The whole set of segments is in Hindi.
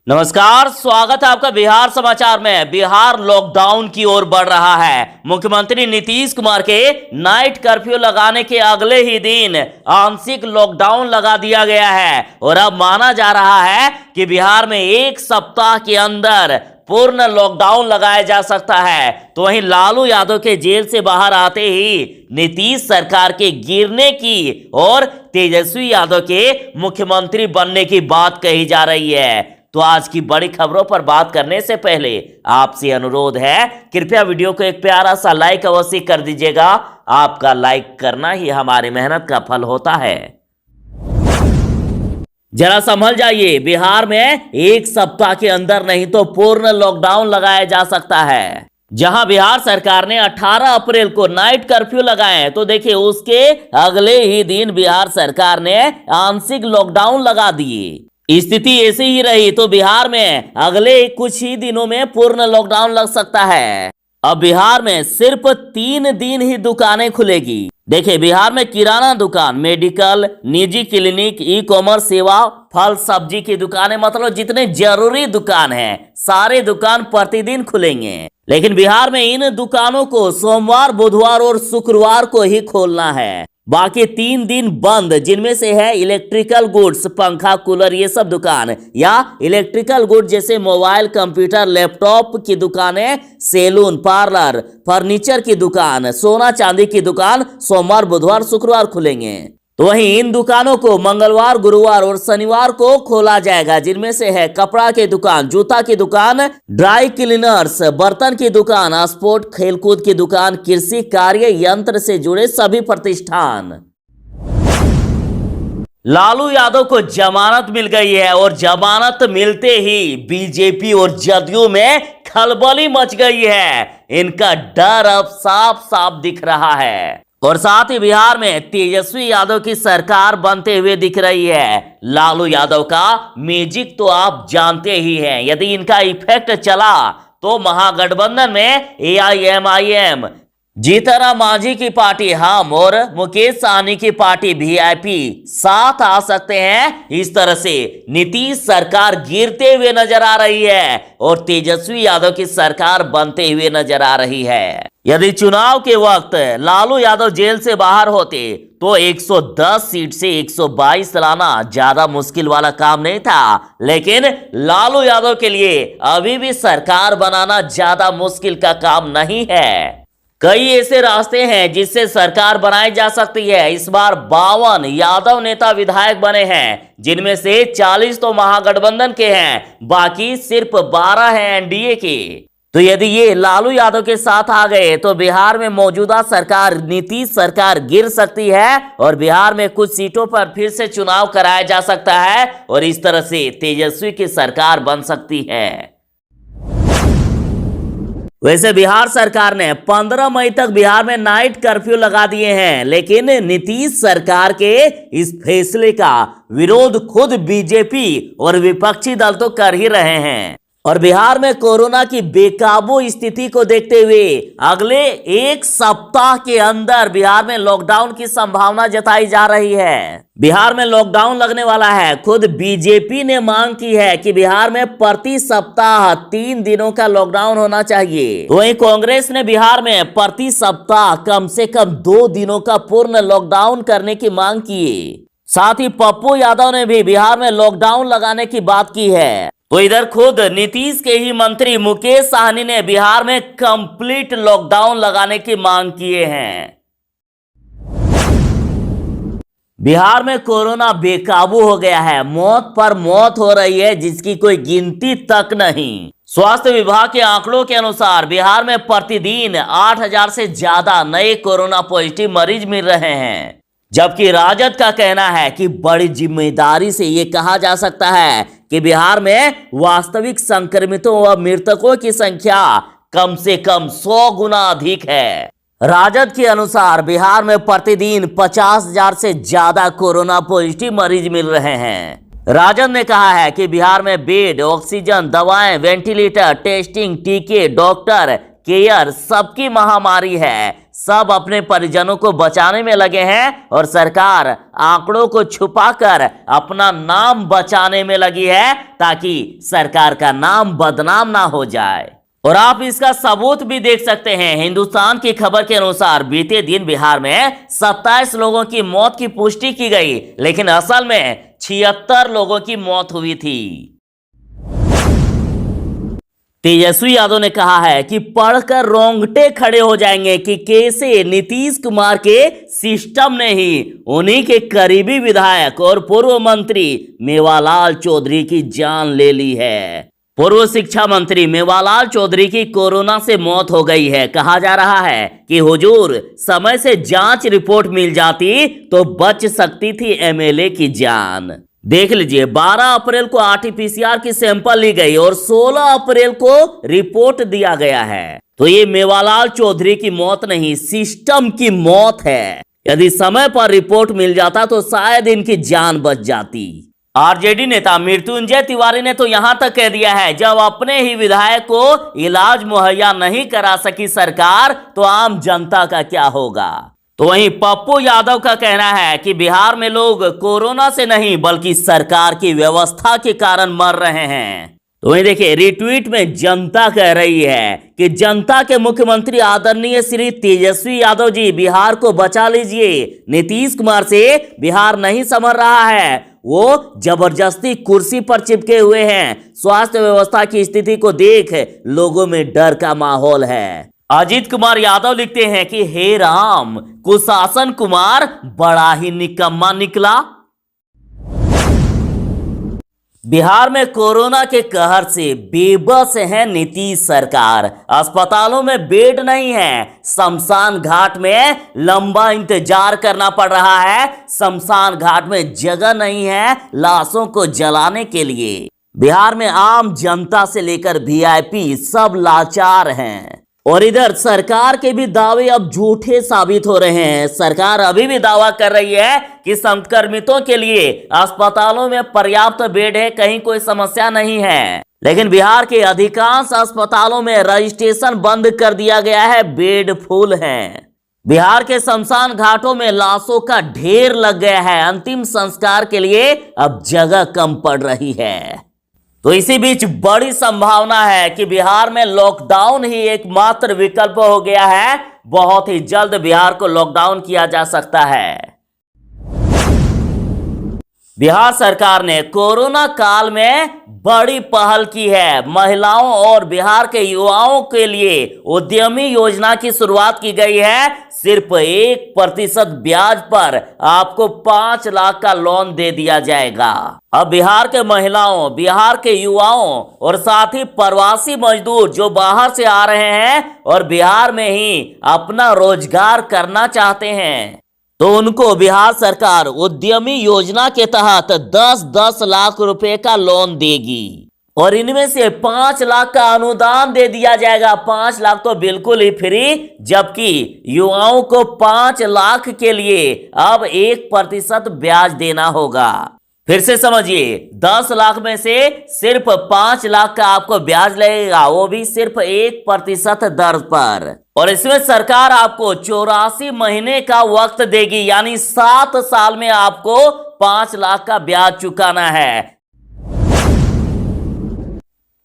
नमस्कार, स्वागत है आपका बिहार समाचार में। बिहार लॉकडाउन की ओर बढ़ रहा है। मुख्यमंत्री नीतीश कुमार के नाइट कर्फ्यू लगाने के अगले ही दिन आंशिक लॉकडाउन लगा दिया गया है और अब माना जा रहा है कि बिहार में एक सप्ताह के अंदर पूर्ण लॉकडाउन लगाया जा सकता है। तो वहीं लालू यादव के जेल से बाहर आते ही नीतीश सरकार के गिरने की और तेजस्वी यादव के मुख्यमंत्री बनने की बात कही जा रही है। तो आज की बड़ी खबरों पर बात करने से पहले आपसे अनुरोध है, कृपया वीडियो को एक प्यारा सा लाइक अवश्य कर दीजिएगा। आपका लाइक करना ही हमारी मेहनत का फल होता है। जरा संभल जाइए, बिहार में एक सप्ताह के अंदर नहीं तो पूर्ण लॉकडाउन लगाया जा सकता है। जहां बिहार सरकार ने 18 अप्रैल को नाइट कर्फ्यू लगाए, तो देखिए उसके अगले ही दिन बिहार सरकार ने आंशिक लॉकडाउन लगा दिए। स्थिति ऐसी ही रही तो बिहार में अगले कुछ ही दिनों में पूर्ण लॉकडाउन लग सकता है। अब बिहार में सिर्फ 3 दिन ही दुकानें खुलेगी। देखिए, बिहार में किराना दुकान, मेडिकल, निजी क्लिनिक, ई कॉमर्स सेवा, फल सब्जी की दुकानें, मतलब जितने जरूरी दुकान हैं सारे दुकान प्रतिदिन खुलेंगे। लेकिन बिहार में इन दुकानों को सोमवार, बुधवार और शुक्रवार को ही खोलना है। बाकी 3 दिन बंद, जिनमें से है इलेक्ट्रिकल गुड्स, पंखा, कूलर, ये सब दुकान, या इलेक्ट्रिकल गुड्स जैसे मोबाइल, कंप्यूटर, लैपटॉप की दुकानें, सैलून, पार्लर, फर्नीचर की दुकान, सोना चांदी की दुकान सोमवार, बुधवार, शुक्रवार खुलेंगे। तो वहीं इन दुकानों को मंगलवार, गुरुवार और शनिवार को खोला जाएगा, जिनमें से है कपड़ा की दुकान, जूता की दुकान, ड्राई क्लीनर्स, बर्तन की दुकान, स्पोर्ट खेलकूद की दुकान, कृषि कार्य यंत्र से जुड़े सभी प्रतिष्ठान। लालू यादव को जमानत मिल गई है और जमानत मिलते ही बीजेपी और जदयू में खलबली मच गई है। इनका डर अब साफ साफ दिख रहा है और साथ ही बिहार में तेजस्वी यादव की सरकार बनते हुए दिख रही है। लालू यादव का मैजिक तो आप जानते ही हैं। यदि इनका इफेक्ट चला तो महागठबंधन में AIMIM, जीतनराम मांझी की पार्टी हम और मुकेश सहनी की पार्टी VIP साथ आ सकते हैं। इस तरह से नीतीश सरकार गिरते हुए नजर आ रही है और तेजस्वी यादव की सरकार बनते हुए नजर आ रही है। यदि चुनाव के वक्त लालू यादव जेल से बाहर होते तो 110 सीट से 122 लाना ज्यादा मुश्किल वाला काम नहीं था। लेकिन लालू यादव के लिए अभी भी सरकार बनाना ज्यादा मुश्किल का काम नहीं है। कई ऐसे रास्ते हैं जिससे सरकार बनाई जा सकती है। इस बार 52 यादव नेता विधायक बने हैं, जिनमें से 40 तो महागठबंधन के हैं, बाकी सिर्फ 12 हैं NDA के। तो यदि ये लालू यादव के साथ आ गए तो बिहार में मौजूदा सरकार, नीतीश सरकार गिर सकती है और बिहार में कुछ सीटों पर फिर से चुनाव कराया जा सकता है और इस तरह से तेजस्वी की सरकार बन सकती है। वैसे बिहार सरकार ने 15 मई तक बिहार में नाइट कर्फ्यू लगा दिए हैं, लेकिन नीतीश सरकार के इस फैसले का विरोध खुद बीजेपी और विपक्षी दल तो कर ही रहे हैं। और बिहार में कोरोना की बेकाबू स्थिति को देखते हुए अगले एक सप्ताह के अंदर बिहार में लॉकडाउन की संभावना जताई जा रही है। बिहार में लॉकडाउन लगने वाला है। खुद बीजेपी ने मांग की है कि बिहार में प्रति सप्ताह 3 दिनों का लॉकडाउन होना चाहिए। वहीं कांग्रेस ने बिहार में प्रति सप्ताह कम से कम 2 दिनों का पूर्ण लॉकडाउन करने की मांग की है। साथ ही पप्पू यादव ने भी बिहार में लॉकडाउन लगाने की बात की है। तो इधर खुद नीतीश के ही मंत्री मुकेश सहनी ने बिहार में कंप्लीट लॉकडाउन लगाने की मांग किए हैं। बिहार में कोरोना बेकाबू हो गया है। मौत पर मौत हो रही है जिसकी कोई गिनती तक नहीं। स्वास्थ्य विभाग के आंकड़ों के अनुसार बिहार में प्रतिदिन 8000 से ज्यादा नए कोरोना पॉजिटिव मरीज मिल रहे हैं, जबकि राजद का कहना है कि बड़ी जिम्मेदारी से यह कहा जा सकता है कि बिहार में वास्तविक संक्रमितों व मृतकों की संख्या कम से कम 100 गुना अधिक है। राजद के अनुसार बिहार में प्रतिदिन 50,000 से ज्यादा कोरोना पॉजिटिव मरीज मिल रहे हैं। राजद ने कहा है कि बिहार में बेड, ऑक्सीजन, दवाएं, वेंटिलेटर, टेस्टिंग, टीके, डॉक्टर, केयर सबकी महामारी है। सब अपने परिजनों को बचाने में लगे हैं और सरकार आंकड़ों को छुपाकर अपना नाम बचाने में लगी है ताकि सरकार का नाम बदनाम ना हो जाए। और आप इसका सबूत भी देख सकते हैं। हिंदुस्तान की खबर के अनुसार बीते दिन बिहार में 27 लोगों की मौत की पुष्टि की गई, लेकिन असल में 76 लोगों की मौत हुई थी। तेजस्वी यादव ने कहा है कि पढ़कर रोंगटे खड़े हो जाएंगे कि कैसे नीतीश कुमार के सिस्टम ने ही उन्हीं के करीबी विधायक और पूर्व मंत्री मेवालाल चौधरी की जान ले ली है। पूर्व शिक्षा मंत्री मेवालाल चौधरी की कोरोना से मौत हो गई है। कहा जा रहा है कि हुजूर समय से जांच रिपोर्ट मिल जाती तो बच सकती थी एमएलए की जान। देख लीजिए, 12 अप्रैल को आरटीपीसीआर की सैंपल ली गई और 16 अप्रैल को रिपोर्ट दिया गया है। तो ये मेवालाल चौधरी की मौत नहीं, सिस्टम की मौत है। यदि समय पर रिपोर्ट मिल जाता तो शायद इनकी जान बच जाती। आरजेडी नेता मृत्युंजय तिवारी ने तो यहां तक कह दिया है, जब अपने ही विधायक को इलाज मुहैया नहीं करा सकी सरकार तो आम जनता का क्या होगा। तो वहीं पप्पू यादव का कहना है कि बिहार में लोग कोरोना से नहीं बल्कि सरकार की व्यवस्था के कारण मर रहे हैं। तो वहीं देखिए, रिट्वीट में जनता कह रही है कि जनता के मुख्यमंत्री आदरणीय श्री तेजस्वी यादव जी बिहार को बचा लीजिए। नीतीश कुमार से बिहार नहीं संभल रहा है, वो जबरदस्ती कुर्सी पर चिपके हुए हैं। स्वास्थ्य व्यवस्था की स्थिति को देख लोगों में डर का माहौल है। अजीत कुमार यादव लिखते हैं कि हे राम, कुशासन कुमार बड़ा ही निकम्मा निकला। बिहार में कोरोना के कहर से बेबस है नीतीश सरकार। अस्पतालों में बेड नहीं है, शमशान घाट में लंबा इंतजार करना पड़ रहा है। शमशान घाट में जगह नहीं है लाशों को जलाने के लिए। बिहार में आम जनता से लेकर वीआईपी सब लाचार हैं। और इधर सरकार के भी दावे अब झूठे साबित हो रहे हैं। सरकार अभी भी दावा कर रही है कि संक्रमितों के लिए अस्पतालों में पर्याप्त बेड है, कहीं कोई समस्या नहीं है। लेकिन बिहार के अधिकांश अस्पतालों में रजिस्ट्रेशन बंद कर दिया गया है, बेड फुल हैं। बिहार के शमशान घाटों में लाशों का ढेर लग गया है। अंतिम संस्कार के लिए अब जगह कम पड़ रही है। तो इसी बीच बड़ी संभावना है कि बिहार में लॉकडाउन ही एकमात्र विकल्प हो गया है। बहुत ही जल्द बिहार को लॉकडाउन किया जा सकता है। बिहार सरकार ने कोरोना काल में बड़ी पहल की है। महिलाओं और बिहार के युवाओं के लिए उद्यमी योजना की शुरुआत की गई है। सिर्फ 1% ब्याज पर आपको 5 लाख का लोन दे दिया जाएगा। अब बिहार के महिलाओं, बिहार के युवाओं और साथ ही प्रवासी मजदूर जो बाहर से आ रहे हैं और बिहार में ही अपना रोजगार करना चाहते हैं, तो उनको बिहार सरकार उद्यमी योजना के तहत 10-10 लाख रुपए का लोन देगी। और इनमें से 5 लाख का अनुदान दे दिया जाएगा। 5 लाख तो बिल्कुल ही फ्री, जबकि युवाओं को 5 लाख के लिए अब 1% ब्याज देना होगा। फिर से समझिए, 10 लाख में से सिर्फ 5 लाख का आपको ब्याज लगेगा, वो भी सिर्फ 1% दर पर। और इसमें सरकार आपको 84 महीने का वक्त देगी, यानी 7 साल में आपको 5 लाख का ब्याज चुकाना है।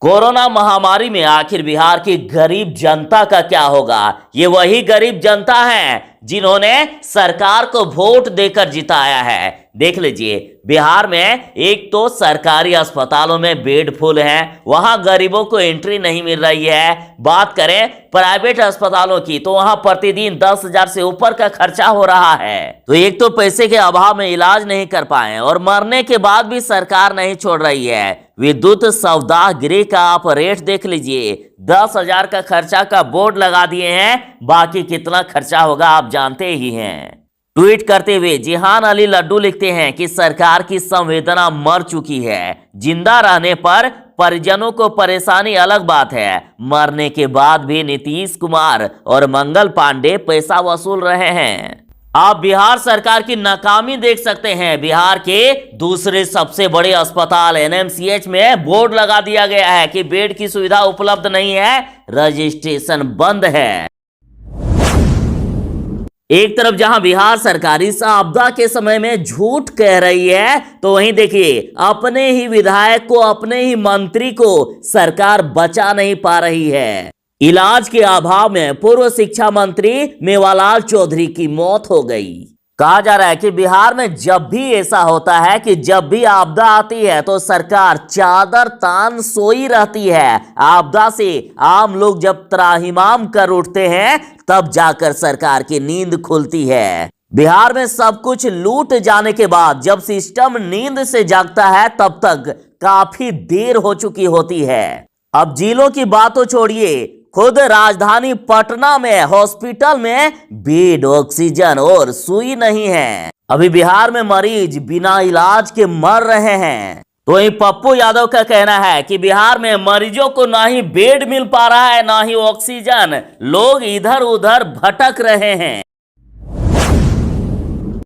कोरोना महामारी में आखिर बिहार की गरीब जनता का क्या होगा? ये वही गरीब जनता है जिन्होंने सरकार को वोट देकर जिताया है। देख लीजिए, बिहार में एक तो सरकारी अस्पतालों में बेड फुल हैं, वहां गरीबों को एंट्री नहीं मिल रही है। बात करें प्राइवेट अस्पतालों की तो वहां प्रतिदिन 10,000 से ऊपर का खर्चा हो रहा है। तो एक तो पैसे के अभाव में इलाज नहीं कर पाए और मरने के बाद भी सरकार नहीं छोड़ रही है। विद्युत सौदा गृह का आप रेट देख लीजिए, 10,000 का खर्चा का बोर्ड लगा दिए हैं, बाकी कितना खर्चा होगा आप जानते ही हैं। ट्वीट करते हुए जिहान अली लड्डू लिखते हैं कि सरकार की संवेदना मर चुकी है। जिंदा रहने पर परिजनों को परेशानी अलग बात है, मरने के बाद भी नीतीश कुमार और मंगल पांडे पैसा वसूल रहे हैं। आप बिहार सरकार की नाकामी देख सकते हैं। बिहार के दूसरे सबसे बड़े अस्पताल एनएमसीएच में बोर्ड लगा दिया गया है कि बेड की सुविधा उपलब्ध नहीं है, रजिस्ट्रेशन बंद है। एक तरफ जहां बिहार सरकार इस आपदा के समय में झूठ कह रही है, तो वहीं देखिए अपने ही विधायक को, अपने ही मंत्री को सरकार बचा नहीं पा रही है। इलाज के अभाव में पूर्व शिक्षा मंत्री मेवालाल चौधरी की मौत हो गई। कहा जा रहा है कि बिहार में जब भी ऐसा होता है कि जब भी आपदा आती है तो सरकार चादर तान सोई रहती है। आपदा से आम लोग जब त्राहिमाम कर उठते हैं तब जाकर सरकार की नींद खुलती है। बिहार में सब कुछ लूट जाने के बाद जब सिस्टम नींद से जागता है तब तक काफी देर हो चुकी होती है। अब जिलों की बात तो छोड़िए, खुद राजधानी पटना में हॉस्पिटल में बेड, ऑक्सीजन और सुई नहीं है। अभी बिहार में मरीज बिना इलाज के मर रहे हैं। तो वहीं पप्पू यादव का कहना है कि बिहार में मरीजों को ना ही बेड मिल पा रहा है, ना ही ऑक्सीजन, लोग इधर उधर भटक रहे हैं।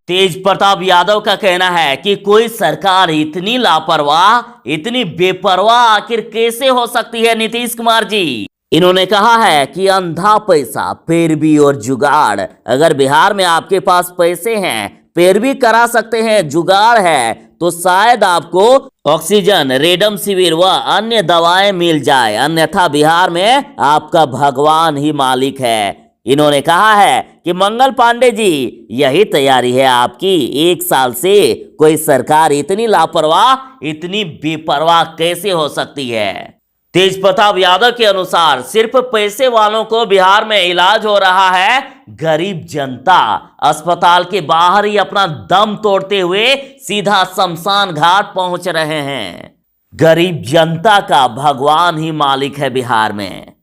तेज प्रताप यादव का कहना है कि कोई सरकार इतनी लापरवाह, इतनी बेपरवाह आखिर कैसे हो सकती है नीतीश कुमार जी। इन्होंने कहा है कि अंधा पैसा, पैरवी और जुगाड़। अगर बिहार में आपके पास पैसे हैं, पैरवी करा सकते हैं, जुगाड़ है, तो शायद आपको ऑक्सीजन, रेमडेसिविर व अन्य दवाएं मिल जाए, अन्यथा बिहार में आपका भगवान ही मालिक है। इन्होंने कहा है कि मंगल पांडे जी, यही तैयारी है आपकी 1 साल से। कोई सरकार इतनी लापरवाह, इतनी बेपरवाह कैसे हो सकती है। तेज प्रताप यादव के अनुसार सिर्फ पैसे वालों को बिहार में इलाज हो रहा है, गरीब जनता अस्पताल के बाहर ही अपना दम तोड़ते हुए सीधा शमशान घाट पहुंच रहे हैं। गरीब जनता का भगवान ही मालिक है बिहार में।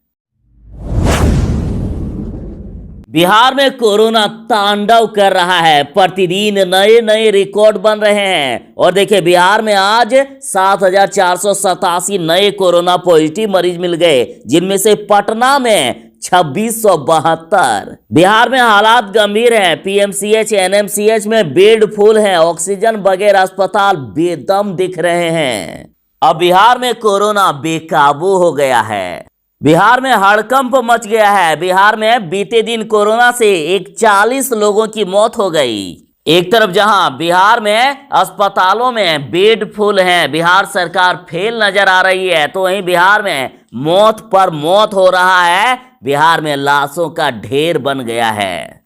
बिहार में कोरोना तांडव कर रहा है, प्रतिदिन नए नए रिकॉर्ड बन रहे हैं। और देखिए बिहार में आज 7,487 नए कोरोना पॉजिटिव मरीज मिल गए, जिनमें से पटना में 2672। बिहार में हालात गंभीर हैं। पीएमसीएच, एनएमसीएच में बेड फुल है, ऑक्सीजन बगैर अस्पताल बेदम दिख रहे हैं। अब बिहार में कोरोना बेकाबू हो गया है। बिहार में हड़कंप मच गया है। बिहार में बीते दिन कोरोना से 41 लोगों की मौत हो गई। एक तरफ जहां बिहार में अस्पतालों में बेड फुल हैं, बिहार सरकार फेल नजर आ रही है, तो वहीं बिहार में मौत पर मौत हो रहा है। बिहार में लाशों का ढेर बन गया है।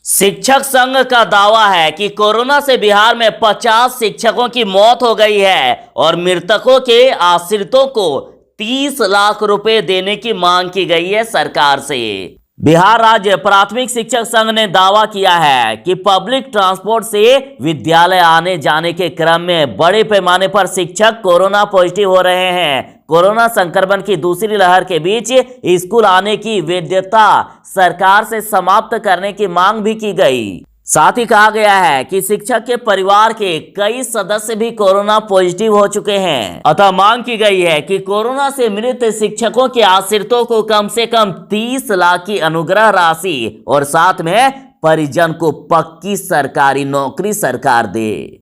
शिक्षक संघ का दावा है कि कोरोना से बिहार में 50 शिक्षकों की मौत हो गई है और मृतकों के आश्रितों को 30 लाख रुपए देने की मांग की गई है सरकार से। बिहार राज्य प्राथमिक शिक्षक संघ ने दावा किया है कि पब्लिक ट्रांसपोर्ट से विद्यालय आने जाने के क्रम में बड़े पैमाने पर शिक्षक कोरोना पॉजिटिव हो रहे हैं। कोरोना संक्रमण की दूसरी लहर के बीच स्कूल आने की वैधता सरकार से समाप्त करने की मांग भी की गई। साथ ही कहा गया है कि शिक्षक के परिवार के कई सदस्य भी कोरोना पॉजिटिव हो चुके हैं। अतः मांग की गई है कि कोरोना से मृत शिक्षकों के आश्रितों को कम से कम 30 लाख की अनुग्रह राशि और साथ में परिजन को पक्की सरकारी नौकरी सरकार दे।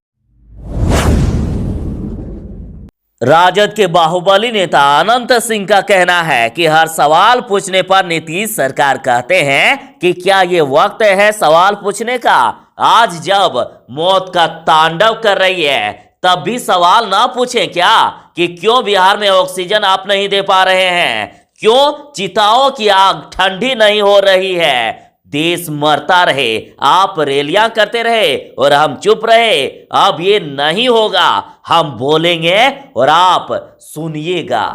राजद के बाहुबली नेता अनंत सिंह का कहना है कि हर सवाल पूछने पर नीतीश सरकार कहते हैं कि क्या ये वक्त है सवाल पूछने का। आज जब मौत का तांडव कर रही है तब भी सवाल ना पूछें क्या कि क्यों बिहार में ऑक्सीजन आप नहीं दे पा रहे हैं, क्यों चिताओं की आग ठंडी नहीं हो रही है। देश मरता रहे, आप रैलियां करते रहे और हम चुप रहे। अब ये नहीं होगा, हम बोलेंगे और आप सुनिएगा।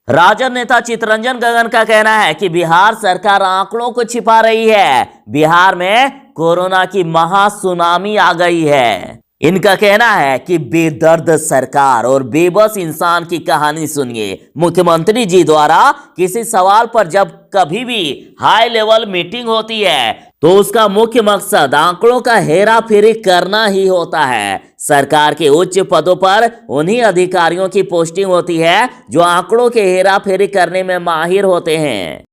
राजद नेता चितरंजन गगन का कहना है कि बिहार सरकार आंकड़ों को छिपा रही है। बिहार में कोरोना की महासुनामी आ गई है। इनका कहना है कि बेदर्द सरकार और बेबस इंसान की कहानी सुनिए। मुख्यमंत्री जी द्वारा किसी सवाल पर जब कभी भी हाई लेवल मीटिंग होती है तो उसका मुख्य मकसद आंकड़ों का हेरा फेरी करना ही होता है। सरकार के उच्च पदों पर उन्हीं अधिकारियों की पोस्टिंग होती है जो आंकड़ों के हेरा फेरी करने में माहिर होते हैं।